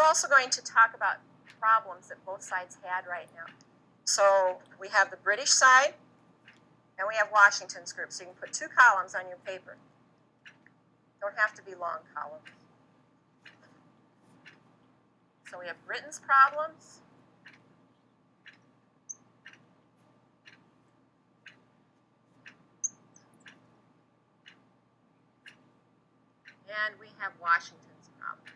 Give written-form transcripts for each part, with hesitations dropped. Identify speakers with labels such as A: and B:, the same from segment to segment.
A: we're also going to talk about problems that both sides had right now. So we have the British side, and we have Washington's group. So you can put 2 columns on your paper. Don't have to be long columns. So we have Britain's problems. And we have Washington's problems.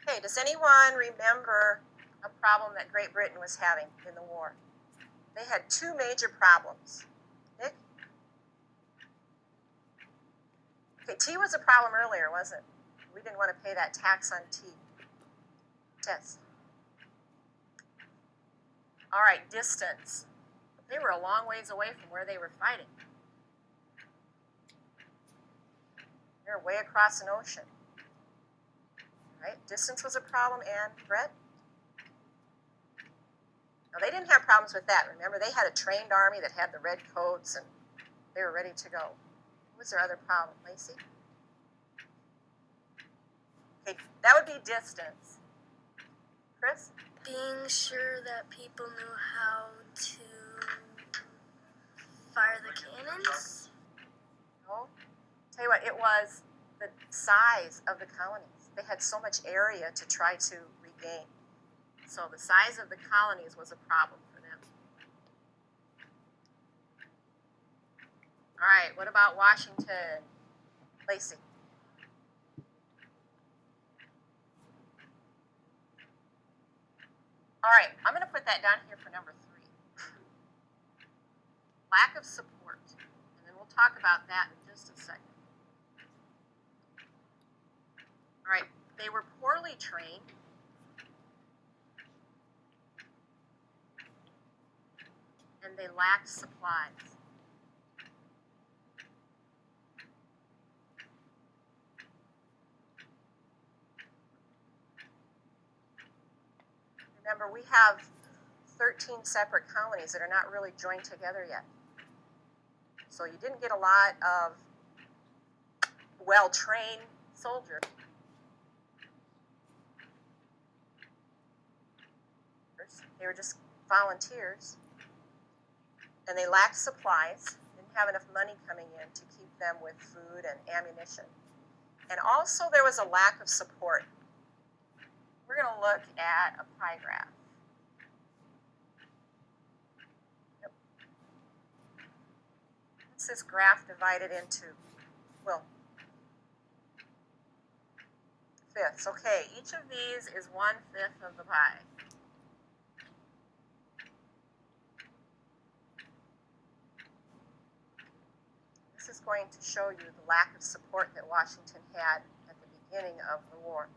A: Okay, does anyone remember a problem that Great Britain was having in the war? They had 2 major problems. Nick? Okay, tea was a problem earlier, wasn't it? We didn't want to pay that tax on tea. Yes. All right, distance. They were a long ways away from where they were fighting. They were way across an ocean. Right? Distance was a problem, and Brett? No, they didn't have problems with that. Remember, they had a trained army that had the red coats, and they were ready to go. What was their other problem, Lacey? Okay, that would be distance. Chris?
B: Being sure that people knew how to fire the cannons?
A: No. Tell you what, it was the size of the colonies. They had so much area to try to regain. So the size of the colonies was a problem for them. All right, what about Washington? Lacey? All right, I'm going to put that down here for number 3. Lack of support. And then we'll talk about that in just a second. All right, they were poorly trained. And they lacked supplies. Remember, we have 13 separate colonies that are not really joined together yet. So you didn't get a lot of well-trained soldiers. They were just volunteers. And they lacked supplies, didn't have enough money coming in to keep them with food and ammunition. And also there was a lack of support. We're going to look at a pie graph. Yep. What's this graph divided into? Well, fifths. Okay, each of these is 1/5 of the pie. This is going to show you the lack of support that Washington had at the beginning of the war.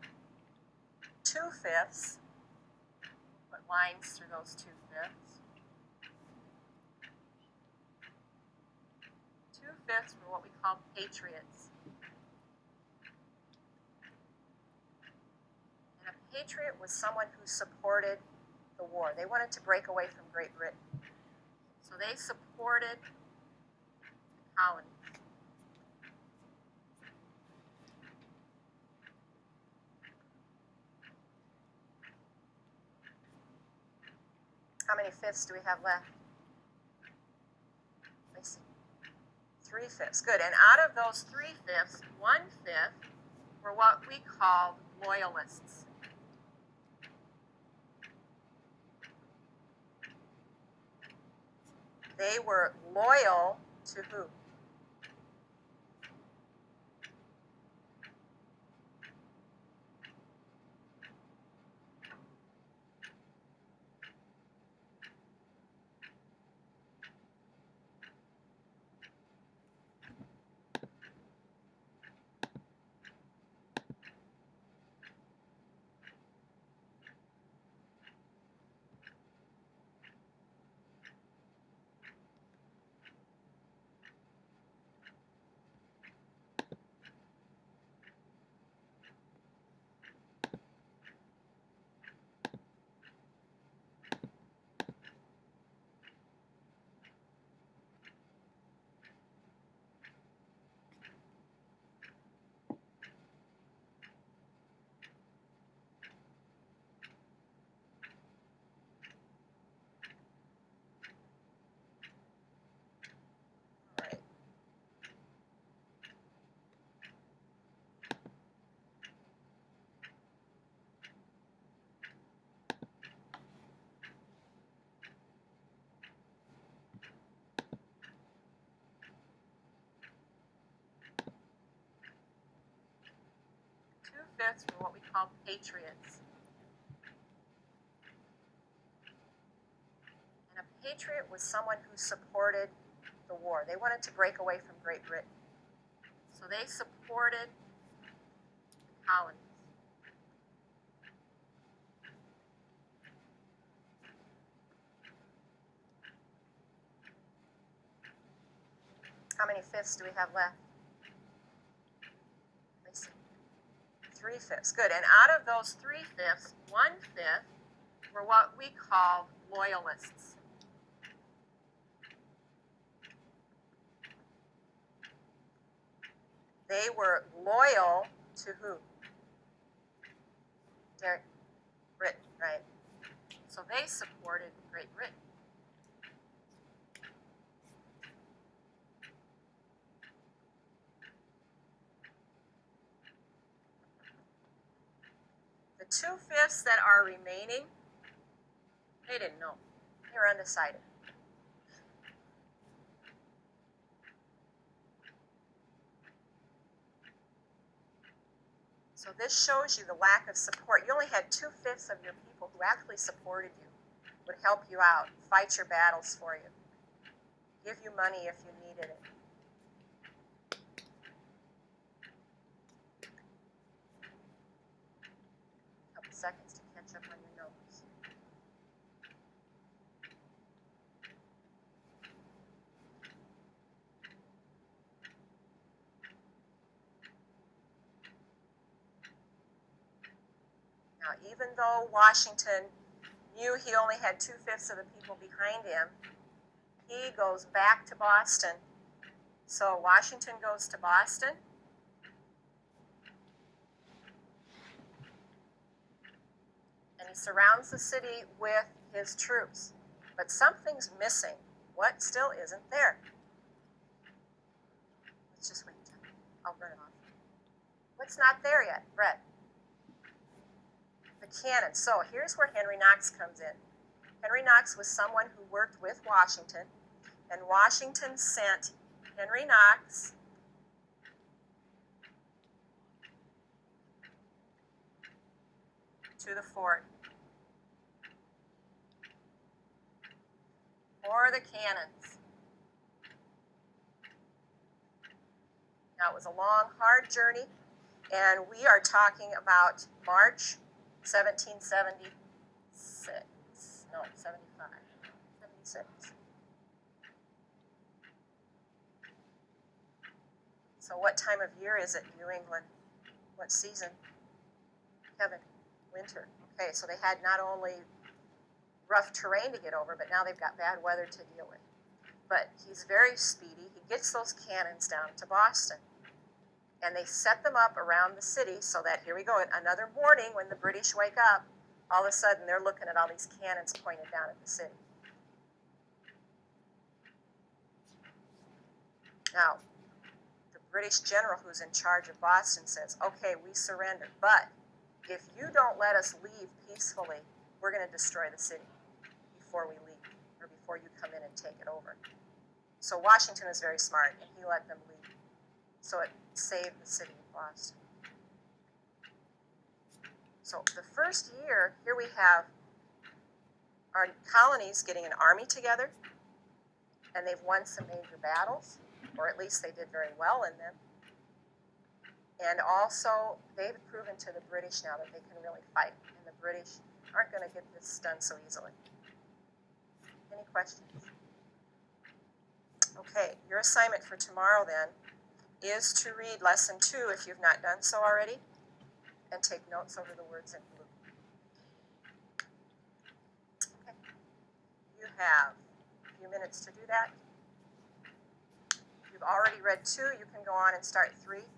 A: 2/5, put lines through those 2/5. 2/5 were what we call patriots. And a patriot was someone who supported the war. They wanted to break away from Great Britain. So they supported the colonies. How many fifths do we have left? Let me see. 3/5. Good. And out of those 3/5, 1/5 were what we called loyalists. They were loyal to who? 2/5 were what we call patriots. And a patriot was someone who supported the war. They wanted to break away from Great Britain. So they supported the colonies. How many fifths do we have left? Let me see. 3/5. Good. And out of those 3/5, 1/5 were what we call loyalists. They were loyal to who? Derek, Britain, right? So they supported Great Britain. The 2/5 that are remaining, they didn't know. They were undecided. So this shows you the lack of support. You only had 2/5 of your people who actually supported you, would help you out, fight your battles for you, give you money if you needed it. A couple seconds to catch up on your notes. Now, even though Washington knew he only had 2/5 of the people behind him, he goes back to Boston. So Washington goes to Boston. And he surrounds the city with his troops. But something's missing. What still isn't there? Let's just wait. I'll burn it off. What's not there yet? Brett. The cannon. So here's where Henry Knox comes in. Henry Knox was someone who worked with Washington, and Washington sent Henry Knox to the fort for the cannons. Now, it was a long, hard journey, and we are talking about March 1776. No, 75. 76. So what time of year is it in New England? What season? Kevin, winter. Okay, so they had not only rough terrain to get over, but now they've got bad weather to deal with. But he's very speedy. He gets those cannons down to Boston. And they set them up around the city so that, here we go, another morning when the British wake up, all of a sudden they're looking at all these cannons pointed down at the city. Now, the British general who's in charge of Boston says, okay, we surrender, but if you don't let us leave peacefully, we're going to destroy the city before we leave, or before you come in and take it over. So Washington was very smart, and he let them leave. So it saved the city of Boston. So the first year, here we have our colonies getting an army together, and they've won some major battles, or at least they did very well in them. And also, they've proven to the British now that they can really fight, and the British aren't going to get this done so easily. Any questions? Okay, your assignment for tomorrow then is to read lesson 2 if you've not done so already, and take notes over the words in blue. Okay. You have a few minutes to do that. If you've already read 2, you can go on and start 3.